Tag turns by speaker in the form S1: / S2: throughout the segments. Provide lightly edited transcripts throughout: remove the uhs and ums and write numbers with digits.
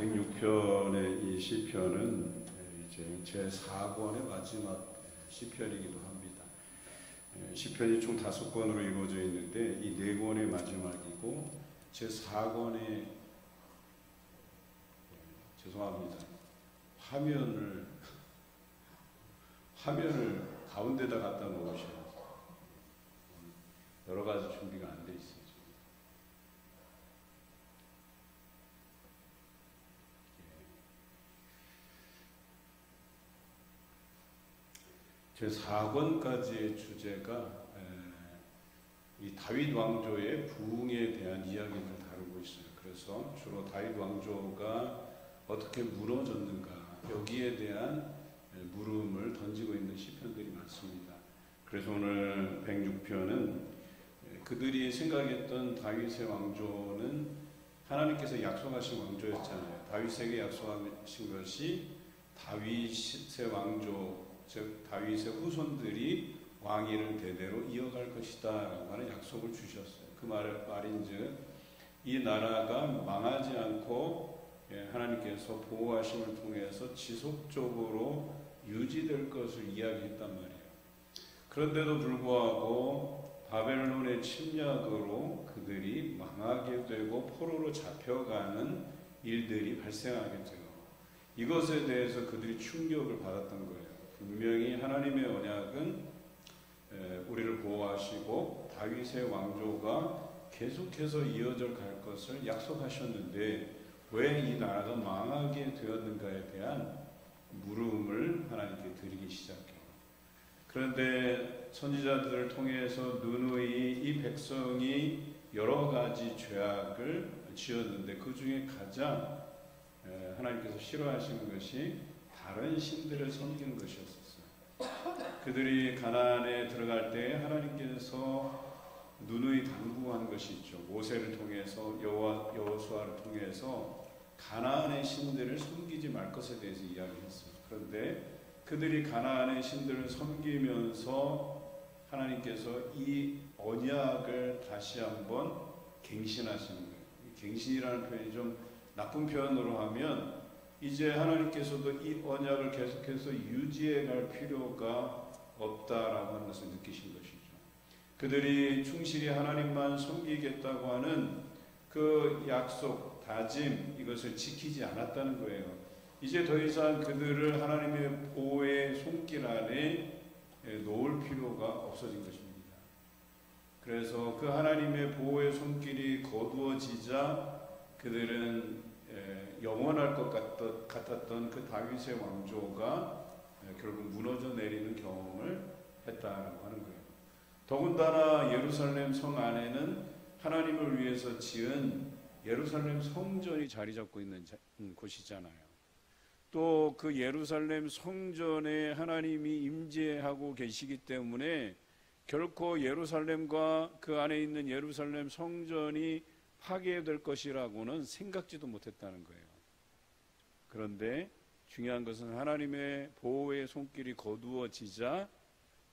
S1: 106편의 이 시편은 이제 제4권의 마지막 시편이기도 합니다. 시편이 총 5권으로 이루어져 있는데 이 4권의 마지막이고 제4권의 죄송합니다. 화면을 가운데다 갖다 놓으셔야 여러 가지 준비가 안 돼 있어요. 제4권까지의 주제가 이 다윗 왕조의 부흥에 대한 이야기를 다루고 있어요. 그래서 주로 다윗 왕조가 어떻게 무너졌는가 여기에 대한 물음을 던지고 있는 시편들이 많습니다. 그래서 오늘 106편은 그들이 생각했던 다윗의 왕조는 하나님께서 약속하신 왕조였잖아요. 다윗에게 약속하신 것이 다윗의 왕조, 즉 다윗의 후손들이 왕위를 대대로 이어갈 것이다 라고 하는 약속을 주셨어요. 그 말인즉 이 나라가 망하지 않고 하나님께서 보호하심을 통해서 지속적으로 유지될 것을 이야기했단 말이에요. 그런데도 불구하고 바벨론의 침략으로 그들이 망하게 되고 포로로 잡혀가는 일들이 발생하게 되고 이것에 대해서 그들이 충격을 받았던 거예요. 분명히 하나님의 언약은 우리를 보호하시고 다윗의 왕조가 계속해서 이어져 갈 것을 약속하셨는데 왜 이 나라가 망하게 되었는가에 대한 물음을 하나님께 드리기 시작해요. 그런데 선지자들을 통해서 누누이 이 백성이 여러 가지 죄악을 지었는데 그 중에 가장 하나님께서 싫어하시는 것이 다른 신들을 섬기는 것이었어요. 그들이 가나안에 들어갈 때 하나님께서 누누이 당부한 것이 있죠. 모세를 통해서 여호수아를 통해서 가나안의 신들을 섬기지 말 것에 대해서 이야기했어요. 그런데 그들이 가나안의 신들을 섬기면서 하나님께서 이 언약을 다시 한번 갱신하시는 거예요. 갱신이라는 표현이 좀 나쁜 표현으로 하면 이제 하나님께서도 이 언약을 계속해서 유지해 갈 필요가 없다라고 하는 것을 느끼신 것이죠. 그들이 충실히 하나님만 섬기겠다고 하는 그 약속, 다짐 이것을 지키지 않았다는 거예요. 이제 더 이상 그들을 하나님의 보호의 손길 안에 놓을 필요가 없어진 것입니다. 그래서 그 하나님의 보호의 손길이 거두어지자 그들은 영원할 것 같았던 그 다윗의 왕조가 결국 무너져 내리는 경험을 했다라고 하는 거예요. 더군다나 예루살렘 성 안에는 하나님을 위해서 지은 예루살렘 성전이 자리 잡고 있는 곳이잖아요. 또 그 예루살렘 성전에 하나님이 임재하고 계시기 때문에 결코 예루살렘과 그 안에 있는 예루살렘 성전이 파괴될 것이라고는 생각지도 못했다는 거예요. 그런데 중요한 것은 하나님의 보호의 손길이 거두어지자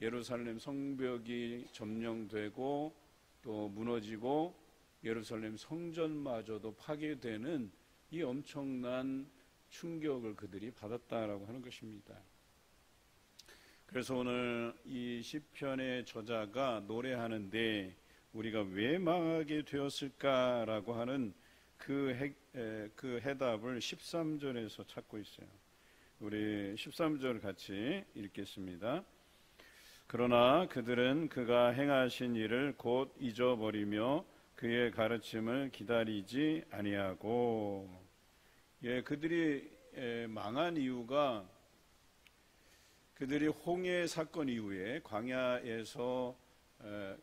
S1: 예루살렘 성벽이 점령되고 또 무너지고 예루살렘 성전마저도 파괴되는 이 엄청난 충격을 그들이 받았다라고 하는 것입니다. 그래서 오늘 이 시편의 저자가 노래하는데 우리가 왜 망하게 되었을까라고 하는 그 해답을 13절에서 찾고 있어요. 우리 13절 같이 읽겠습니다. 그러나 그들은 그가 행하신 일을 곧 잊어버리며 그의 가르침을 기다리지 아니하고, 그들이 망한 이유가 그들이 홍해 사건 이후에 광야에서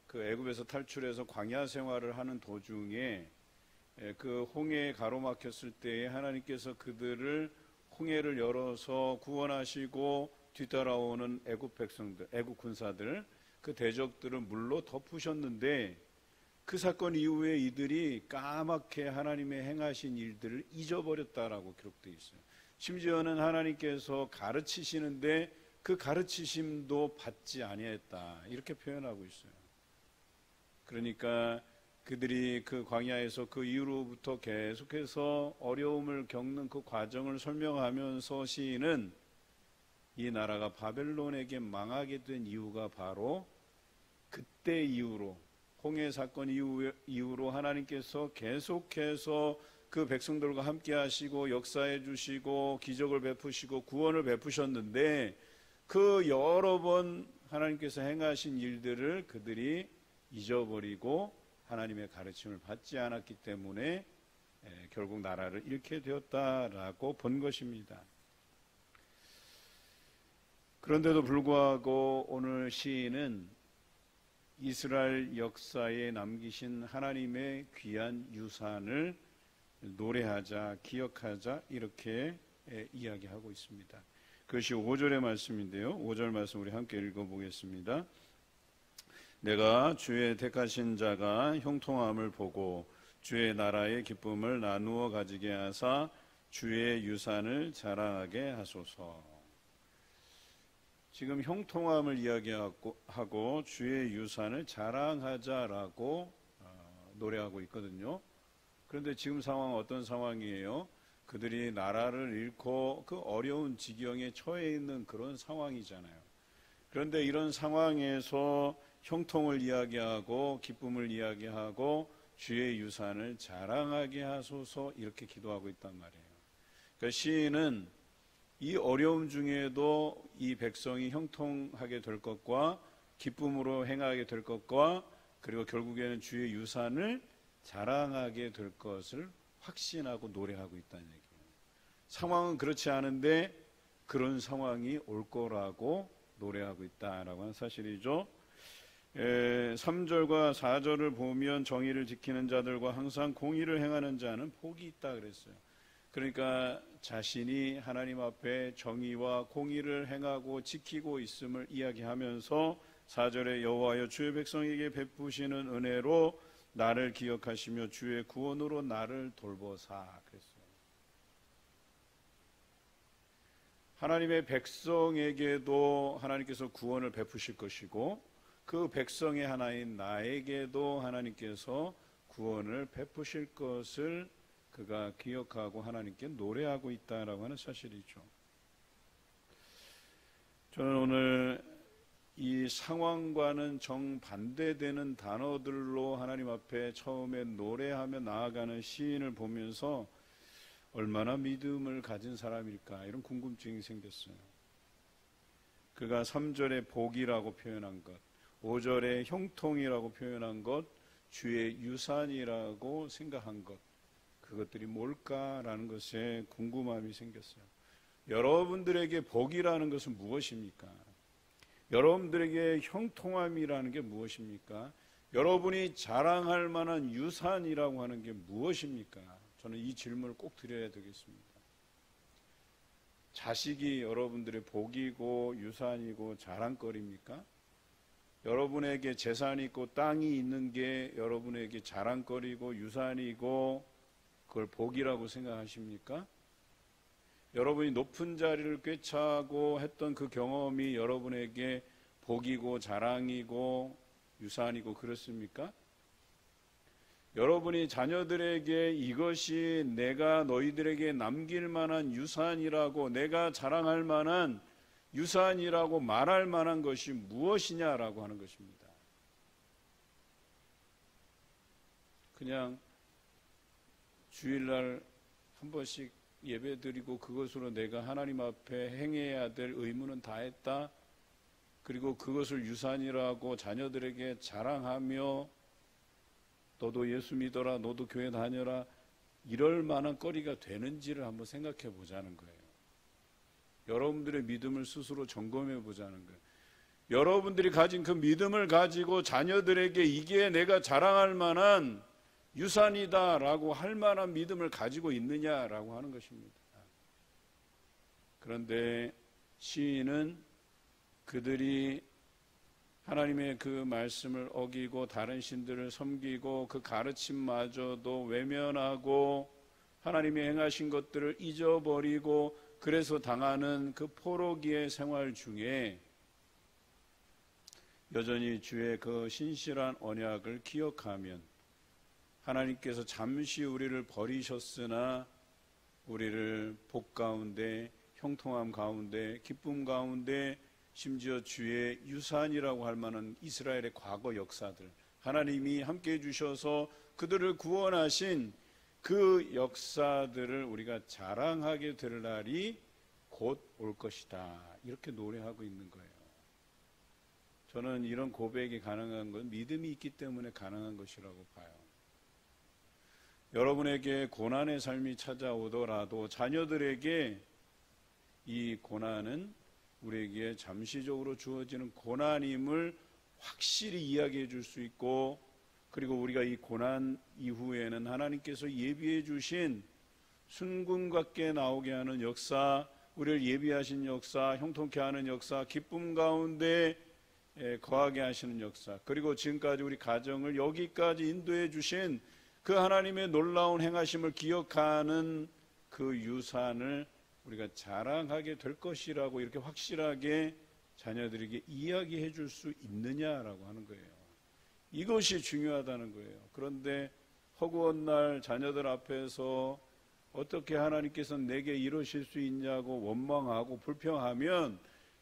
S1: 그 애굽에서 탈출해서 광야 생활을 하는 도중에 그 홍해에 가로막혔을 때에 하나님께서 그들을 홍해를 열어서 구원하시고 뒤따라오는 애굽 백성들, 애굽 군사들, 그 대적들을 물로 덮으셨는데 그 사건 이후에 이들이 까맣게 하나님의 행하신 일들을 잊어버렸다라고 기록되어 있어요. 심지어는 하나님께서 가르치시는데 그 가르치심도 받지 아니했다 이렇게 표현하고 있어요. 그러니까 그들이 그 광야에서 그 이후로부터 계속해서 어려움을 겪는 그 과정을 설명하면서 시인은 이 나라가 바벨론에게 망하게 된 이유가 바로 그때 이후로, 홍해 사건 이후로 하나님께서 계속해서 그 백성들과 함께 하시고 역사해 주시고 기적을 베푸시고 구원을 베푸셨는데, 그 여러 번 하나님께서 행하신 일들을 그들이 잊어버리고 하나님의 가르침을 받지 않았기 때문에 결국 나라를 잃게 되었다라고 본 것입니다. 그런데도 불구하고 오늘 시인은 이스라엘 역사에 남기신 하나님의 귀한 유산을 노래하자, 기억하자, 이렇게 이야기하고 있습니다. 그것이 5절의 말씀인데요. 5절 말씀 우리 함께 읽어보겠습니다. 내가 주의 택하신 자가 형통함을 보고 주의 나라의 기쁨을 나누어 가지게 하사 주의 유산을 자랑하게 하소서. 지금 형통함을 이야기하고 주의 유산을 자랑하자라고 노래하고 있거든요. 그런데 지금 상황은 어떤 상황이에요? 그들이 나라를 잃고 그 어려운 지경에 처해 있는 그런 상황이잖아요. 그런데 이런 상황에서 형통을 이야기하고 기쁨을 이야기하고 주의 유산을 자랑하게 하소서, 이렇게 기도하고 있단 말이에요. 그러니까 시인은 이 어려움 중에도 이 백성이 형통하게 될 것과 기쁨으로 행하게 될 것과 그리고 결국에는 주의 유산을 자랑하게 될 것을 확신하고 노래하고 있다는 얘기예요. 상황은 그렇지 않은데 그런 상황이 올 거라고 노래하고 있다라고 하는 사실이죠. 3절과 4절을 보면 정의를 지키는 자들과 항상 공의를 행하는 자는 복이 있다 그랬어요. 그러니까 자신이 하나님 앞에 정의와 공의를 행하고 지키고 있음을 이야기하면서 4절에 여호와여 주의 백성에게 베푸시는 은혜로 나를 기억하시며 주의 구원으로 나를 돌보사 그랬어요. 하나님의 백성에게도 하나님께서 구원을 베푸실 것이고 그 백성의 하나인 나에게도 하나님께서 구원을 베푸실 것을 그가 기억하고 하나님께 노래하고 있다라고 하는 사실이죠. 저는 오늘 이 상황과는 정반대되는 단어들로 하나님 앞에 처음에 노래하며 나아가는 시인을 보면서 얼마나 믿음을 가진 사람일까, 이런 궁금증이 생겼어요. 그가 3절에 복이라고 표현한 것, 5절에 형통이라고 표현한 것, 주의 유산이라고 생각한 것, 그것들이 뭘까라는 것에 궁금함이 생겼어요. 여러분들에게 복이라는 것은 무엇입니까? 여러분들에게 형통함이라는 게 무엇입니까? 여러분이 자랑할 만한 유산이라고 하는 게 무엇입니까? 저는 이 질문을 꼭 드려야 되겠습니다. 자식이 여러분들의 복이고 유산이고 자랑거리입니까? 여러분에게 재산이 있고 땅이 있는 게 여러분에게 자랑거리고 유산이고 그걸 복이라고 생각하십니까? 여러분이 높은 자리를 꿰차고 했던 그 경험이 여러분에게 복이고 자랑이고 유산이고 그렇습니까? 여러분이 자녀들에게 이것이 내가 너희들에게 남길 만한 유산이라고, 내가 자랑할 만한 유산이라고 말할 만한 것이 무엇이냐라고 하는 것입니다. 그냥 주일날 한 번씩 예배 드리고 그것으로 내가 하나님 앞에 행해야 될 의무는 다 했다, 그리고 그것을 유산이라고 자녀들에게 자랑하며 너도 예수 믿어라, 너도 교회 다녀라, 이럴 만한 거리가 되는지를 한번 생각해 보자는 거예요. 여러분들의 믿음을 스스로 점검해 보자는 거예요. 여러분들이 가진 그 믿음을 가지고 자녀들에게 이게 내가 자랑할 만한 유산이다라고 할 만한 믿음을 가지고 있느냐라고 하는 것입니다. 그런데 시인은 그들이 하나님의 그 말씀을 어기고 다른 신들을 섬기고 그 가르침마저도 외면하고 하나님이 행하신 것들을 잊어버리고 그래서 당하는 그 포로기의 생활 중에 여전히 주의 그 신실한 언약을 기억하면 하나님께서 잠시 우리를 버리셨으나 우리를 복 가운데, 형통함 가운데, 기쁨 가운데, 심지어 주의 유산이라고 할 만한 이스라엘의 과거 역사들, 하나님이 함께해 주셔서 그들을 구원하신 그 역사들을 우리가 자랑하게 될 날이 곧 올 것이다, 이렇게 노래하고 있는 거예요. 저는 이런 고백이 가능한 건 믿음이 있기 때문에 가능한 것이라고 봐요. 여러분에게 고난의 삶이 찾아오더라도 자녀들에게 이 고난은 우리에게 잠시적으로 주어지는 고난임을 확실히 이야기해 줄 수 있고, 그리고 우리가 이 고난 이후에는 하나님께서 예비해 주신 순금같게 나오게 하는 역사, 우리를 예비하신 역사, 형통케 하는 역사, 기쁨 가운데 거하게 하시는 역사, 그리고 지금까지 우리 가정을 여기까지 인도해 주신 그 하나님의 놀라운 행하심을 기억하는 그 유산을 우리가 자랑하게 될 것이라고 이렇게 확실하게 자녀들에게 이야기해 줄 수 있느냐라고 하는 거예요. 이것이 중요하다는 거예요. 그런데 허구한 날 자녀들 앞에서 어떻게 하나님께서 내게 이러실 수 있냐고 원망하고 불평하면,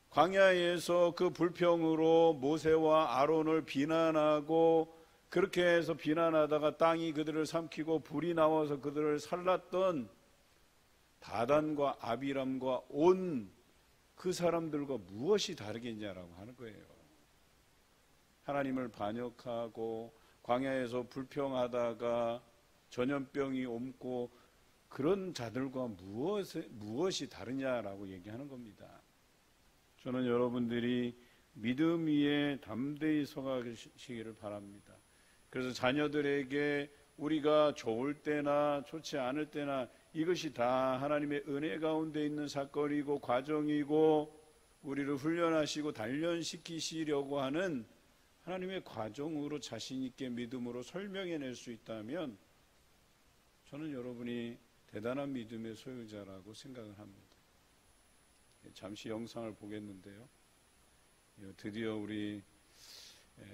S1: 광야에서 그 불평으로 모세와 아론을 비난하고, 그렇게 해서 비난하다가 땅이 그들을 삼키고 불이 나와서 그들을 살랐던 다단과 아비람과 온 그 사람들과 무엇이 다르겠냐라고 하는 거예요. 하나님을 반역하고 광야에서 불평하다가 전염병이 옮고 그런 자들과 무엇이 다르냐라고 얘기하는 겁니다. 저는 여러분들이 믿음 위에 담대히 서가시기를 바랍니다. 그래서 자녀들에게 우리가 좋을 때나 좋지 않을 때나 이것이 다 하나님의 은혜 가운데 있는 사건이고 과정이고, 우리를 훈련하시고 단련시키시려고 하는 하나님의 과정으로 자신 있게 믿음으로 설명해낼 수 있다면, 저는 여러분이 대단한 믿음의 소유자라고 생각을 합니다. 잠시 영상을 보겠는데요. 드디어 우리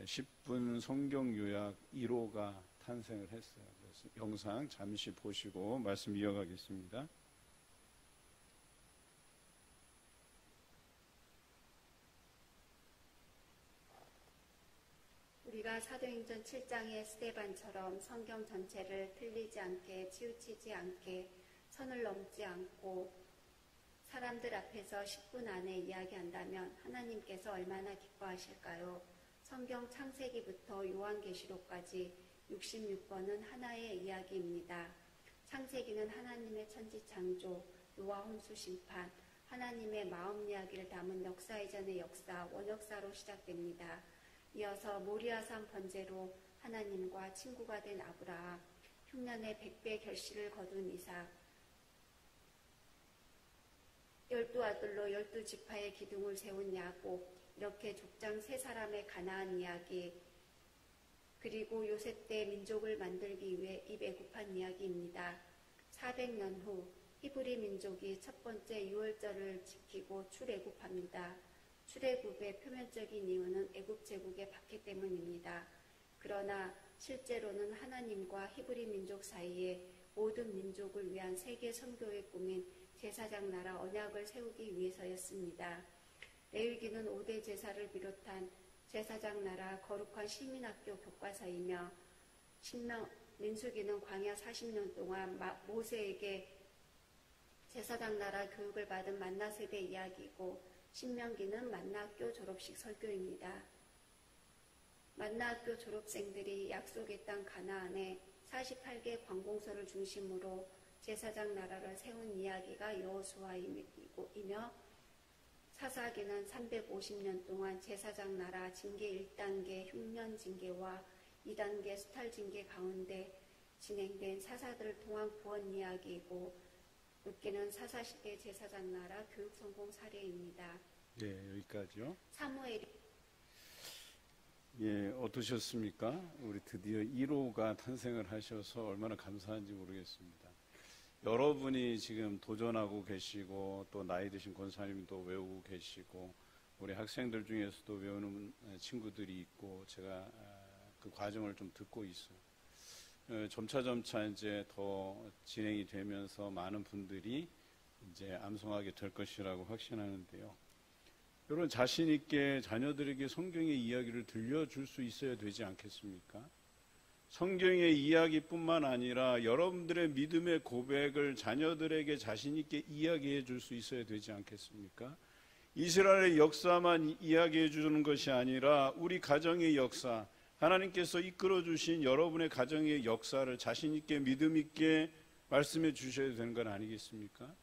S1: 10분 성경 요약 1호가 탄생을 했어요. 그래서 영상 잠시 보시고 말씀 이어가겠습니다.
S2: 우리가 사도행전 7장의 스데반처럼 성경 전체를 틀리지 않게, 치우치지 않게, 선을 넘지 않고 사람들 앞에서 10분 안에 이야기한다면 하나님께서 얼마나 기뻐하실까요? 성경 창세기부터 요한계시록까지 66번은 하나의 이야기입니다. 창세기는 하나님의 천지 창조, 노아 홍수 심판, 하나님의 마음 이야기를 담은 역사 이전의 역사, 원역사로 시작됩니다. 이어서 모리아산 번제로 하나님과 친구가 된 아브라함, 흉년의 100배 결실을 거둔 이삭, 12아들로 12지파의 기둥을 세운 야곱, 이렇게 족장 3사람의 가나안 이야기, 그리고 요셉 때 민족을 만들기 위해 이배굽한 이야기입니다. 400년 후 히브리 민족이 첫 번째 유월절을 지키고 출애굽합니다. 출애굽의 표면적인 이유는 애굽 제국의 박해 때문입니다. 그러나 실제로는 하나님과 히브리 민족 사이에 모든 민족을 위한 세계 선교의 꿈인 제사장 나라 언약을 세우기 위해서였습니다. 레위기는 5대 제사를 비롯한 제사장 나라 거룩한 시민학교 교과서이며, 민수기는 광야 40년 동안 모세에게 제사장 나라 교육을 받은 만나 세대 이야기이고, 신명기는 만나학교 졸업식 설교입니다. 만나학교 졸업생들이 약속의 땅 가나안에 48개 관공서를 중심으로 제사장 나라를 세운 이야기가 여호수아이며, 사사기는 350년 동안 제사장 나라 징계 1단계 흉년 징계와 2단계 수탈 징계 가운데 진행된 사사들을 통한 구원 이야기이고, 룻기는 사사시대 제사장 나라 교육 성공 사례입니다.
S1: 네, 여기까지요.
S2: 사무엘이
S1: 어떠셨습니까? 우리 드디어 1호가 탄생을 하셔서 얼마나 감사한지 모르겠습니다. 여러분이 지금 도전하고 계시고, 또 나이 드신 권사님도 외우고 계시고, 우리 학생들 중에서도 외우는 친구들이 있고, 제가 그 과정을 좀 듣고 있어요. 점차 이제 더 진행이 되면서 많은 분들이 이제 암송하게 될 것이라고 확신하는데요. 여러분, 자신 있게 자녀들에게 성경의 이야기를 들려줄 수 있어야 되지 않겠습니까? 성경의 이야기뿐만 아니라 여러분들의 믿음의 고백을 자녀들에게 자신 있게 이야기해 줄 수 있어야 되지 않겠습니까? 이스라엘의 역사만 이야기해 주는 것이 아니라 우리 가정의 역사, 하나님께서 이끌어 주신 여러분의 가정의 역사를 자신 있게 믿음 있게 말씀해 주셔야 되는 건 아니겠습니까?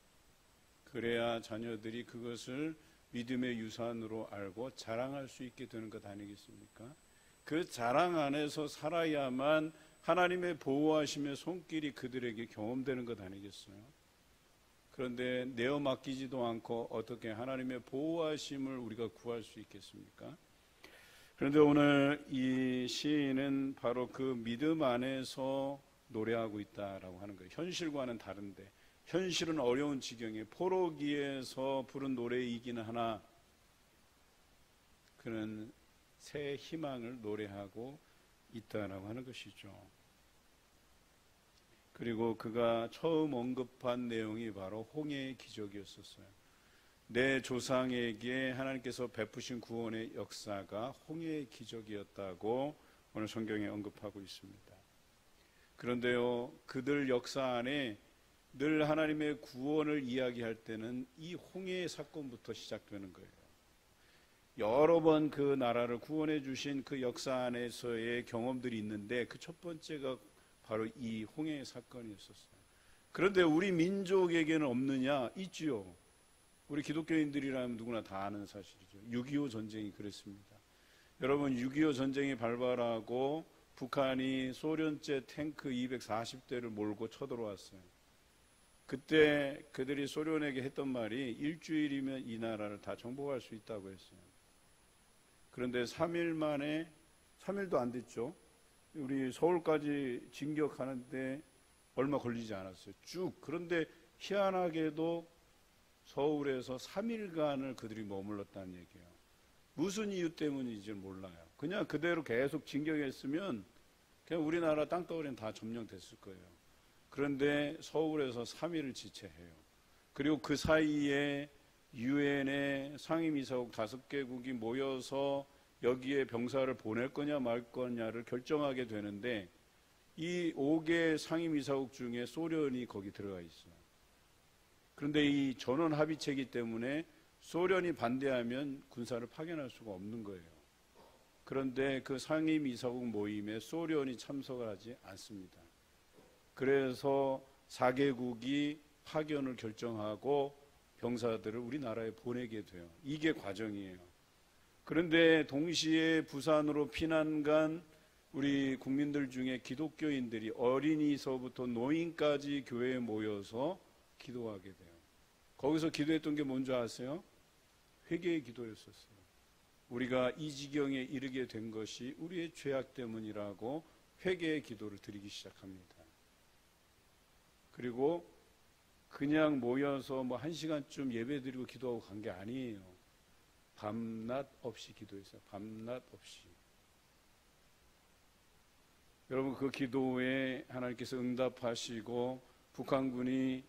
S1: 그래야 자녀들이 그것을 믿음의 유산으로 알고 자랑할 수 있게 되는 것 아니겠습니까? 그 자랑 안에서 살아야만 하나님의 보호하심의 손길이 그들에게 경험되는 것 아니겠어요? 그런데 내어 맡기지도 않고 어떻게 하나님의 보호하심을 우리가 구할 수 있겠습니까? 그런데 오늘 이 시인은 바로 그 믿음 안에서 노래하고 있다라고 하는 거예요. 현실과는 다른데, 현실은 어려운 지경에 포로기에서 부른 노래이기는 하나 그는 새 희망을 노래하고 있다라고 하는 것이죠. 그리고 그가 처음 언급한 내용이 바로 홍해의 기적이었었어요. 내 조상에게 하나님께서 베푸신 구원의 역사가 홍해의 기적이었다고 오늘 성경에 언급하고 있습니다. 그런데요, 그들 역사 안에 늘 하나님의 구원을 이야기할 때는 이 홍해의 사건부터 시작되는 거예요. 여러 번 그 나라를 구원해 주신 그 역사 안에서의 경험들이 있는데 그 첫 번째가 바로 이 홍해의 사건이었었어요. 그런데 우리 민족에게는 없느냐? 있지요. 우리 기독교인들이라면 누구나 다 아는 사실이죠. 6.25 전쟁이 그랬습니다. 여러분, 6.25 전쟁이 발발하고 북한이 소련제 탱크 240대를 몰고 쳐들어왔어요. 그때 그들이 소련에게 했던 말이 일주일이면 이 나라를 다 정복할 수 있다고 했어요. 그런데 3일 만에, 3일도 안 됐죠. 우리 서울까지 진격하는데 얼마 걸리지 않았어요. 쭉. 그런데 희한하게도 서울에서 3일간을 그들이 머물렀다는 얘기예요. 무슨 이유 때문인지 몰라요. 그냥 그대로 계속 진격했으면 그냥 우리나라 땅덩어리는 다 점령됐을 거예요. 그런데 서울에서 3일을 지체해요. 그리고 그 사이에 유엔의 상임이사국 5개국이 모여서 여기에 병사를 보낼 거냐 말 거냐를 결정하게 되는데 이 5개 상임이사국 중에 소련이 거기 들어가 있어요. 그런데 이 전원 합의체이기 때문에 소련이 반대하면 군사를 파견할 수가 없는 거예요. 그런데 그 상임이사국 모임에 소련이 참석을 하지 않습니다. 그래서 4개국이 파견을 결정하고 병사들을 우리나라에 보내게 돼요. 이게 과정이에요. 그런데 동시에 부산으로 피난 간 우리 국민들 중에 기독교인들이 어린이서부터 노인까지 교회에 모여서 기도하게 돼요. 거기서 기도했던 게 뭔지 아세요? 회개의 기도였었어요. 우리가 이 지경에 이르게 된 것이 우리의 죄악 때문이라고 회개의 기도를 드리기 시작합니다. 그리고 그냥 모여서 뭐 1시간쯤 예배 드리고 기도하고 간 게 아니에요. 밤낮 없이 기도했어요. 밤낮 없이. 여러분, 그 기도에 하나님께서 응답하시고 북한군이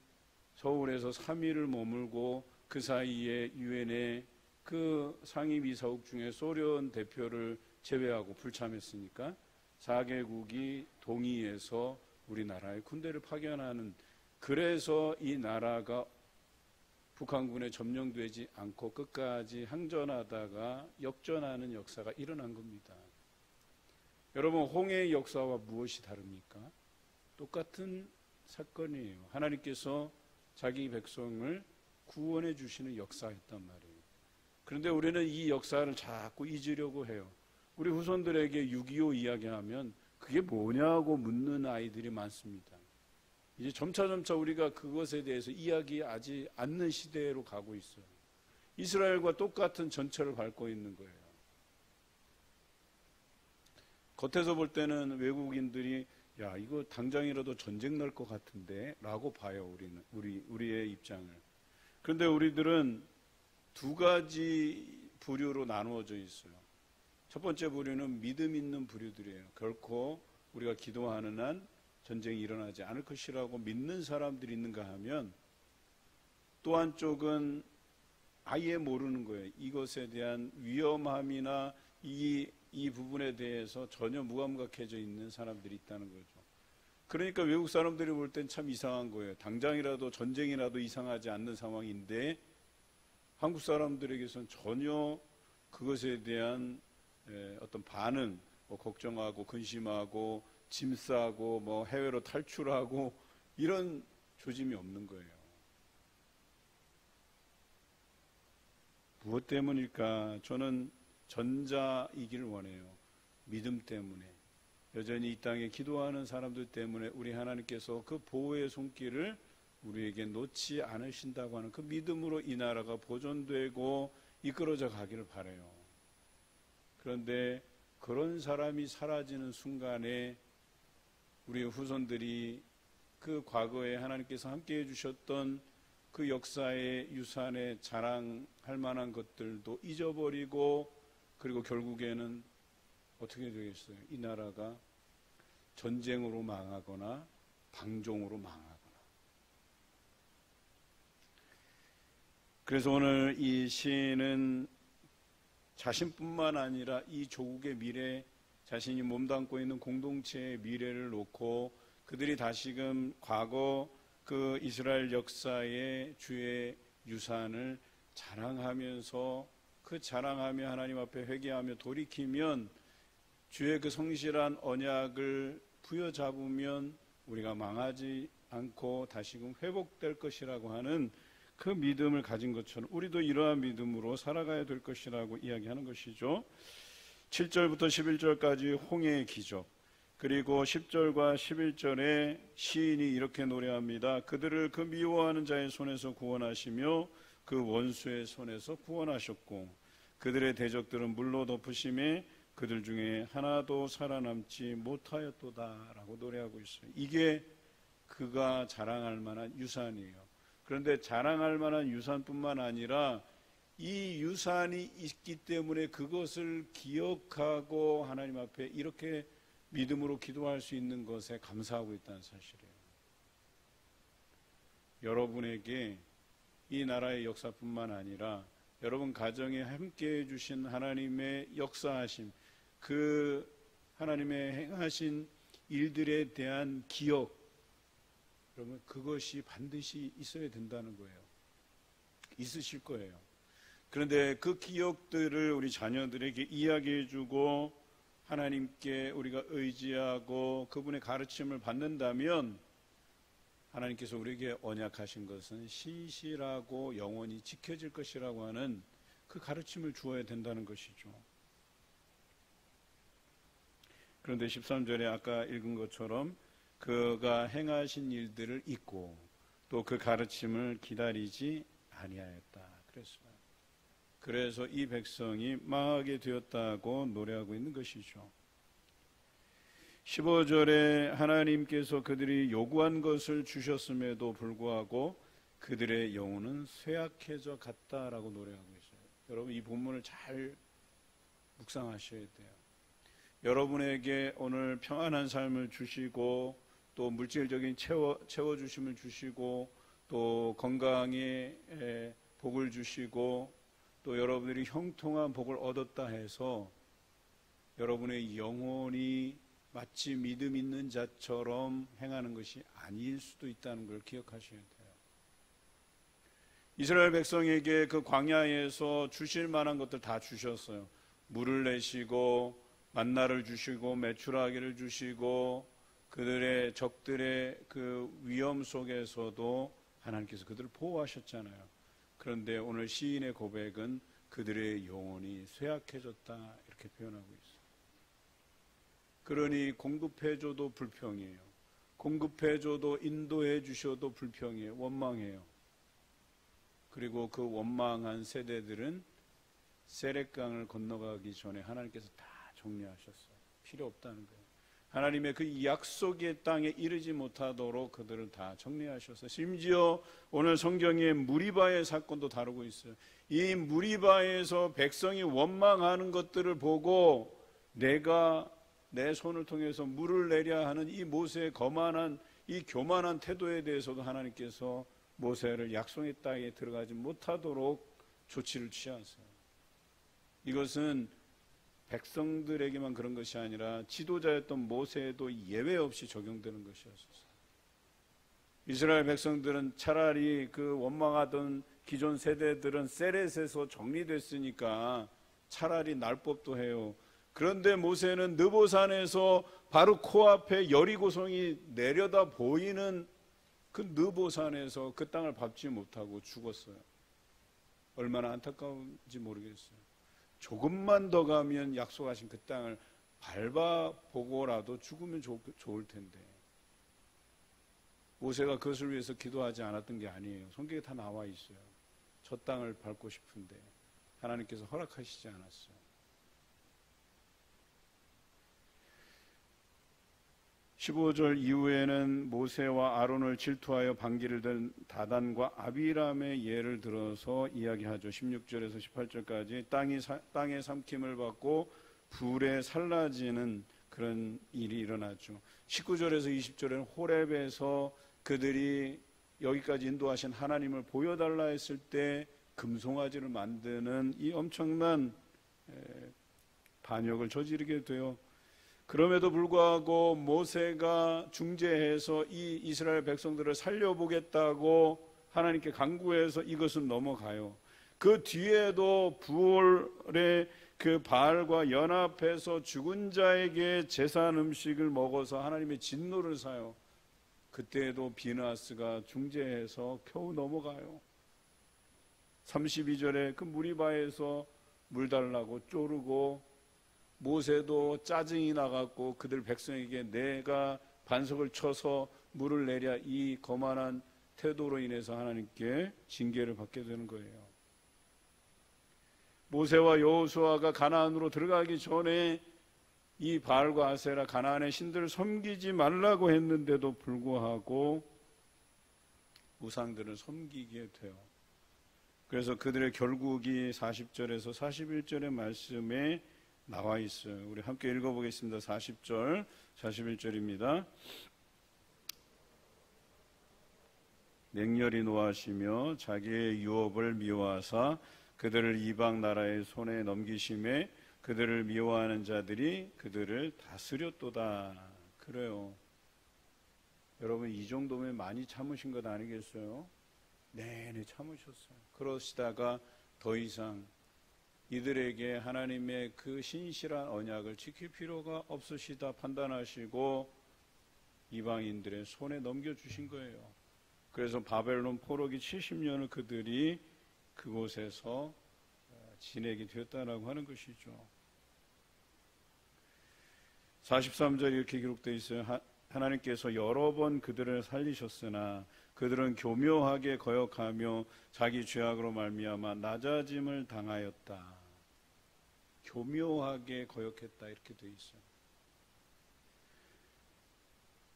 S1: 서울에서 3일을 머물고 그 사이에 유엔의 그 상임이사국 중에 소련 대표를 제외하고 불참했으니까 4개국이 동의해서 우리나라에 군대를 파견하는, 그래서 이 나라가 북한군에 점령되지 않고 끝까지 항전하다가 역전하는 역사가 일어난 겁니다. 여러분, 홍해의 역사와 무엇이 다릅니까? 똑같은 사건이에요. 하나님께서 자기 백성을 구원해 주시는 역사였단 말이에요. 그런데 우리는 이 역사를 자꾸 잊으려고 해요. 우리 후손들에게 6.25 이야기하면 그게 뭐냐고 묻는 아이들이 많습니다. 이제 점차 우리가 그것에 대해서 이야기하지 않는 시대로 가고 있어요. 이스라엘과 똑같은 전철을 밟고 있는 거예요. 겉에서 볼 때는 외국인들이 야, 이거 당장이라도 전쟁 날 것 같은데 라고 봐요. 우리의 입장을. 그런데 우리들은 두 가지 부류로 나누어져 있어요. 첫 번째 부류는 믿음 있는 부류들이에요. 결코 우리가 기도하는 한 전쟁이 일어나지 않을 것이라고 믿는 사람들이 있는가 하면, 또 한쪽은 아예 모르는 거예요. 이것에 대한 위험함이나 이 부분에 대해서 전혀 무감각해져 있는 사람들이 있다는 거죠. 그러니까 외국 사람들이 볼 땐 참 이상한 거예요. 당장이라도 전쟁이라도 이상하지 않는 상황인데 한국 사람들에게서는 전혀 그것에 대한 어떤 반응, 걱정하고 근심하고 짐 싸고 해외로 탈출하고 이런 조짐이 없는 거예요. 무엇 때문일까? 저는 전자이기를 원해요. 믿음 때문에. 여전히 이 땅에 기도하는 사람들 때문에 우리 하나님께서 그 보호의 손길을 우리에게 놓지 않으신다고 하는 그 믿음으로 이 나라가 보존되고 이끌어져 가기를 바라요. 그런데 그런 사람이 사라지는 순간에 우리 후손들이 그 과거에 하나님께서 함께 해주셨던 그 역사의 유산에 자랑할 만한 것들도 잊어버리고, 그리고 결국에는 어떻게 되겠어요? 이 나라가 전쟁으로 망하거나 방종으로 망하거나. 그래서 오늘 이 시인은 자신뿐만 아니라 이 조국의 미래, 자신이 몸담고 있는 공동체의 미래를 놓고 그들이 다시금 과거 그 이스라엘 역사의 주의 유산을 자랑하면서, 그 자랑하며 하나님 앞에 회개하며 돌이키면 주의 그 성실한 언약을 부여잡으면 우리가 망하지 않고 다시금 회복될 것이라고 하는 그 믿음을 가진 것처럼 우리도 이러한 믿음으로 살아가야 될 것이라고 이야기하는 것이죠. 7절부터 11절까지 홍해의 기적, 그리고 10절과 11절에 시인이 이렇게 노래합니다. 그들을 그 미워하는 자의 손에서 구원하시며 그 원수의 손에서 구원하셨고, 그들의 대적들은 물로 덮으심에 그들 중에 하나도 살아남지 못하였도다 라고 노래하고 있어요. 이게 그가 자랑할 만한 유산이에요. 그런데 자랑할 만한 유산뿐만 아니라 이 유산이 있기 때문에 그것을 기억하고 하나님 앞에 이렇게 믿음으로 기도할 수 있는 것에 감사하고 있다는 사실이에요. 여러분에게 이 나라의 역사뿐만 아니라 여러분 가정에 함께해 주신 하나님의 역사하심, 그 하나님의 행하신 일들에 대한 기억, 그러면 그것이 반드시 있어야 된다는 거예요. 있으실 거예요. 그런데 그 기억들을 우리 자녀들에게 이야기해 주고 하나님께 우리가 의지하고 그분의 가르침을 받는다면 하나님께서 우리에게 언약하신 것은 신실하고 영원히 지켜질 것이라고 하는 그 가르침을 주어야 된다는 것이죠. 그런데 13절에 아까 읽은 것처럼 그가 행하신 일들을 잊고 또 그 가르침을 기다리지 아니하였다 그랬어요. 그래서 이 백성이 망하게 되었다고 노래하고 있는 것이죠. 15절에 하나님께서 그들이 요구한 것을 주셨음에도 불구하고 그들의 영혼은 쇠약해져 갔다라고 노래하고 있어요. 여러분 이 본문을 잘 묵상하셔야 돼요. 여러분에게 오늘 평안한 삶을 주시고 또 물질적인 채워주심을 주시고 또 건강에 복을 주시고 또 여러분들이 형통한 복을 얻었다 해서 여러분의 영혼이 마치 믿음 있는 자처럼 행하는 것이 아닐 수도 있다는 걸 기억하셔야 돼요. 이스라엘 백성에게 그 광야에서 주실 만한 것들 다 주셨어요. 물을 내시고 만나를 주시고 메추라기를 주시고 그들의 적들의 그 위험 속에서도 하나님께서 그들을 보호하셨잖아요. 그런데 오늘 시인의 고백은 그들의 영혼이 쇠약해졌다 이렇게 표현하고 있어요. 그러니 공급해줘도 불평이에요. 공급해줘도 인도해 주셔도 불평이에요. 원망해요. 그리고 그 원망한 세대들은 세렛강을 건너가기 전에 하나님께서 다 정리하셨어요. 필요 없다는 거예요. 하나님의 그 약속의 땅에 이르지 못하도록 그들을 다 정리하셔서 심지어 오늘 성경에 무리바의 사건도 다루고 있어요. 이 무리바에서 백성이 원망하는 것들을 보고 내가 내 손을 통해서 물을 내려 하는 이 모세의 거만한 이 교만한 태도에 대해서도 하나님께서 모세를 약속의 땅에 들어가지 못하도록 조치를 취하세요. 이것은 백성들에게만 그런 것이 아니라 지도자였던 모세에도 예외 없이 적용되는 것이었어요. 이스라엘 백성들은 차라리 그 원망하던 기존 세대들은 세렛에서 정리됐으니까 차라리 날 법도 해요. 그런데 모세는 느보산에서 바로 코앞에 여리고성이 내려다 보이는 그 느보산에서 그 땅을 밟지 못하고 죽었어요. 얼마나 안타까운지 모르겠어요. 조금만 더 가면 약속하신 그 땅을 밟아보고라도 죽으면 좋을 텐데 모세가 그것을 위해서 기도하지 않았던 게 아니에요. 성경에 다 나와 있어요. 저 땅을 밟고 싶은데 하나님께서 허락하시지 않았어요. 15절 이후에는 모세와 아론을 질투하여 반기를 든 다단과 아비람의 예를 들어서 이야기하죠. 16절에서 18절까지 땅의 삼킴을 받고 불에 살라지는 그런 일이 일어나죠. 19절에서 20절에는 호렙에서 그들이 여기까지 인도하신 하나님을 보여달라 했을 때 금송아지를 만드는 이 엄청난 반역을 저지르게 돼요. 그럼에도 불구하고 모세가 중재해서 이 이스라엘 백성들을 살려보겠다고 하나님께 간구해서 이것은 넘어가요. 그 뒤에도 부올의 그 바알과 연합해서 죽은 자에게 제사한 음식을 먹어서 하나님의 진노를 사요. 그때에도 비느하스가 중재해서 겨우 넘어가요. 32절에 그 무리바에서 물 달라고 쪼르고 모세도 짜증이 나갖고 그들 백성에게 내가 반석을 쳐서 물을 내랴 이 거만한 태도로 인해서 하나님께 징계를 받게 되는 거예요. 모세와 여호수아가 가나안으로 들어가기 전에 이 바알과 아세라 가나안의 신들을 섬기지 말라고 했는데도 불구하고 우상들을 섬기게 돼요. 그래서 그들의 결국이 40절에서 41절의 말씀에 나와 있어요. 우리 함께 읽어보겠습니다. 40절, 41절입니다. 맹렬히 노하시며 자기의 유업을 미워하사 그들을 이방 나라의 손에 넘기심에 그들을 미워하는 자들이 그들을 다스렸도다. 그래요. 여러분 이 정도면 많이 참으신 것 아니겠어요? 내내 참으셨어요. 그러시다가 더 이상 이들에게 하나님의 그 신실한 언약을 지킬 필요가 없으시다 판단하시고 이방인들의 손에 넘겨주신 거예요. 그래서 바벨론 포로기 70년을 그들이 그곳에서 지내게 되었다라고 하는 것이죠. 43절 이렇게 기록되어 있어요. 하나님께서 여러 번 그들을 살리셨으나 그들은 교묘하게 거역하며 자기 죄악으로 말미암아 낮아짐을 당하였다. 교묘하게 거역했다 이렇게 되어 있어요.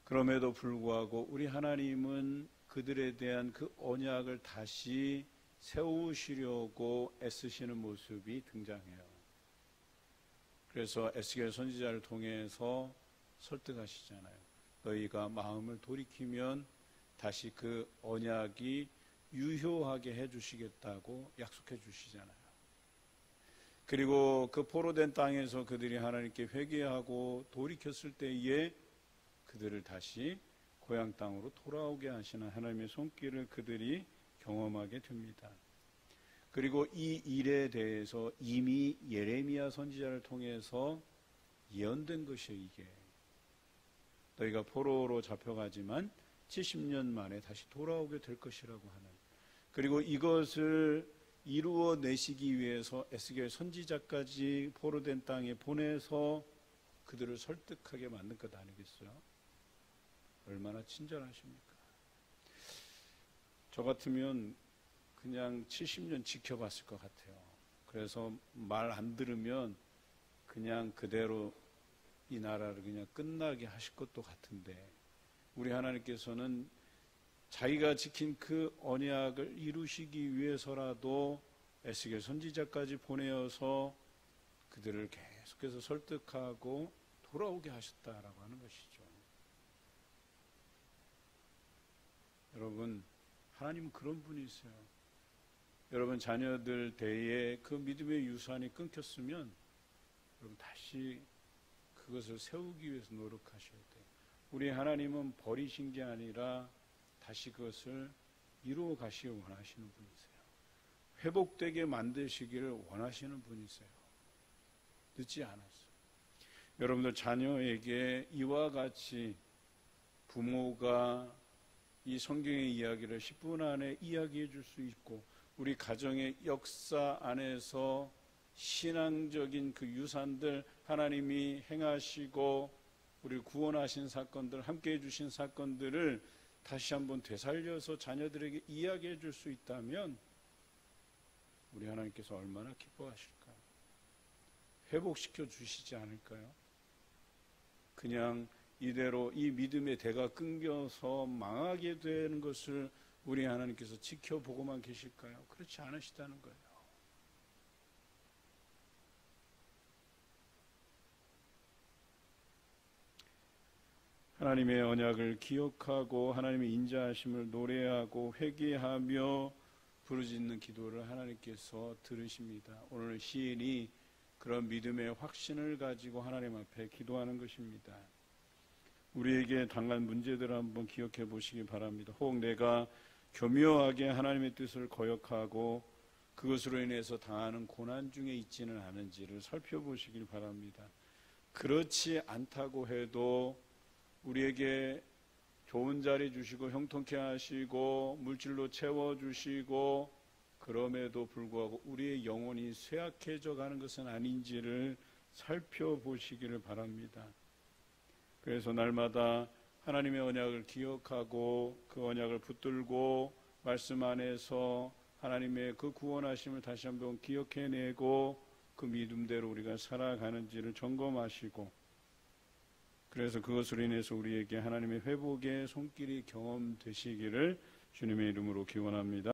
S1: 그럼에도 불구하고 우리 하나님은 그들에 대한 그 언약을 다시 세우시려고 애쓰시는 모습이 등장해요. 그래서 에스겔 선지자를 통해서 설득하시잖아요. 너희가 마음을 돌이키면 다시 그 언약이 유효하게 해주시겠다고 약속해 주시잖아요. 그리고 그 포로된 땅에서 그들이 하나님께 회개하고 돌이켰을 때에 그들을 다시 고향 땅으로 돌아오게 하시는 하나님의 손길을 그들이 경험하게 됩니다. 그리고 이 일에 대해서 이미 예레미야 선지자를 통해서 예언된 것이에요. 이게 너희가 포로로 잡혀가지만 70년 만에 다시 돌아오게 될 것이라고 하는, 그리고 이것을 이루어내시기 위해서 에스겔 선지자까지 포로된 땅에 보내서 그들을 설득하게 만든 것 아니겠어요? 얼마나 친절하십니까? 저 같으면 그냥 70년 지켜봤을 것 같아요. 그래서 말 안 들으면 그냥 그대로 이 나라를 그냥 끝나게 하실 것도 같은데, 우리 하나님께서는 자기가 지킨 그 언약을 이루시기 위해서라도 에스겔 선지자까지 보내어서 그들을 계속해서 설득하고 돌아오게 하셨다라고 하는 것이죠. 여러분, 하나님은 그런 분이세요. 여러분 자녀들 대에 그 믿음의 유산이 끊겼으면 여러분 다시 그것을 세우기 위해서 노력하셔야 돼요. 우리 하나님은 버리신 게 아니라 다시 그것을 이루어 가시길 원하시는 분이세요. 회복되게 만드시기를 원하시는 분이세요. 늦지 않았어요. 여러분들 자녀에게 이와 같이 부모가 이 성경의 이야기를 10분 안에 이야기해 줄 수 있고 우리 가정의 역사 안에서 신앙적인 그 유산들 하나님이 행하시고 우리를 구원하신 사건들 함께해 주신 사건들을 다시 한번 되살려서 자녀들에게 이야기해 줄 수 있다면 우리 하나님께서 얼마나 기뻐하실까요? 회복시켜 주시지 않을까요? 그냥 이대로 이 믿음의 대가 끊겨서 망하게 되는 것을 우리 하나님께서 지켜보고만 계실까요? 그렇지 않으시다는 거예요. 하나님의 언약을 기억하고 하나님의 인자하심을 노래하고 회개하며 부르짖는 기도를 하나님께서 들으십니다. 오늘 시인이 그런 믿음의 확신을 가지고 하나님 앞에 기도하는 것입니다. 우리에게 당한 문제들을 한번 기억해 보시기 바랍니다. 혹 내가 교묘하게 하나님의 뜻을 거역하고 그것으로 인해서 당하는 고난 중에 있지는 않은지를 살펴보시길 바랍니다. 그렇지 않다고 해도 우리에게 좋은 자리 주시고 형통케 하시고 물질로 채워주시고 그럼에도 불구하고 우리의 영혼이 쇠약해져 가는 것은 아닌지를 살펴보시기를 바랍니다. 그래서 날마다 하나님의 언약을 기억하고 그 언약을 붙들고 말씀 안에서 하나님의 그 구원하심을 다시 한번 기억해내고 그 믿음대로 우리가 살아가는지를 점검하시고 그래서 그것으로 인해서 우리에게 하나님의 회복의 손길이 경험되시기를 주님의 이름으로 기원합니다.